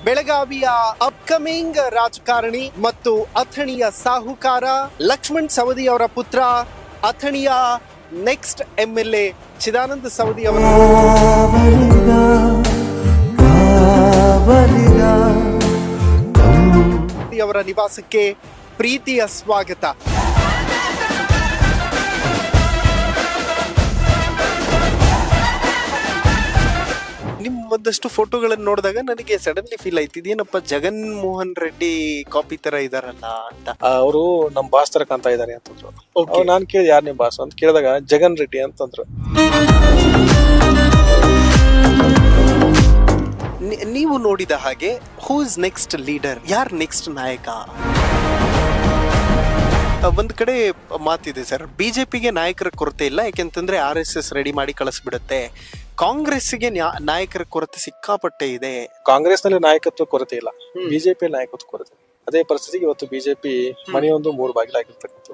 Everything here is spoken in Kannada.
ಬೆಳಗಾವಿಯ ಅಪ್ಕಮಿಂಗ್ ರಾಜಕಾರಣಿ ಮತ್ತು ಅಥಣಿಯ ಸಾಹುಕಾರ ಲಕ್ಷ್ಮಣ್ ಸವದಿ ಅವರ ಪುತ್ರ, ಅಥಣಿಯ ನೆಕ್ಸ್ಟ್ MLA ಚಿದಾನಂದ ಸವದಿ ಅವರ ನಿವಾಸಕ್ಕೆ ಪ್ರೀತಿಯ ಸ್ವಾಗತ. ಒಂದಷ್ಟು ಫೋಟೋಗಳನ್ನು ನೋಡಿದಾಗ ನನಗೆ ಸಡನ್ಲಿ ಫೀಲ್ ಆಯ್ತು, ಇದೇನಪ್ಪ ಜಗನ್ ಮೋಹನ್ ರೆಡ್ಡಿ ಕಾಪಿ ತರ ಇದಾರಲ್ಲ ಅಂತ. ಅವರು ನಮ್ ಬಾಸ್ ತರ ಕಾಣ್ತಾ ಇದಾರೆ ಅಂತಂದ್ರು. ನಾನ್ ಕೇಳಿದೆ ಯಾರು ನಿಮ್ ಬಾಸ್ ಅಂತ ಕೇಳಿದಾಗ ಜಗನ್ ರೆಡ್ಡಿ ಅಂತಂದ್ರು. ನೀವು ನೋಡಿದ ಹಾಗೆ ಹೂ ಇಸ್ ನೆಕ್ಸ್ಟ್ ಲೀಡರ್, ಯಾರ್ ನೆಕ್ಸ್ಟ್ ನಾಯಕ? ಒಂದ್ ಕಡೆ ಮಾತಿದೆ ಸರ್, ಬಿಜೆಪಿಗೆ ನಾಯಕರ ಕೊರತೆ ಇಲ್ಲ, ಯಾಕೆಂತಂದ್ರೆ RSS ರೆಡಿ ಮಾಡಿ ಕಳಿಸ್ಬಿಡುತ್ತೆ. ಕಾಂಗ್ರೆಸ್ಗೆ ನಾಯಕರ ಕೊರತೆ ಸಿಕ್ಕಾಪಟ್ಟೆ ಇದೆ. ಕಾಂಗ್ರೆಸ್ ನಲ್ಲಿ ನಾಯಕತ್ವ ಕೊರತೆ ಇಲ್ಲ, ಬಿಜೆಪಿ ನಾಯಕತ್ವ ಕೊರತೆ. ಅದೇ ಪರಿಸ್ಥಿತಿಗೆ ಇವತ್ತು ಬಿಜೆಪಿ ಮನೆಯೊಂದು 3 ಬಾಗಿಲಾಗಿರ್ತಕ್ಕಂಥದ್ದು.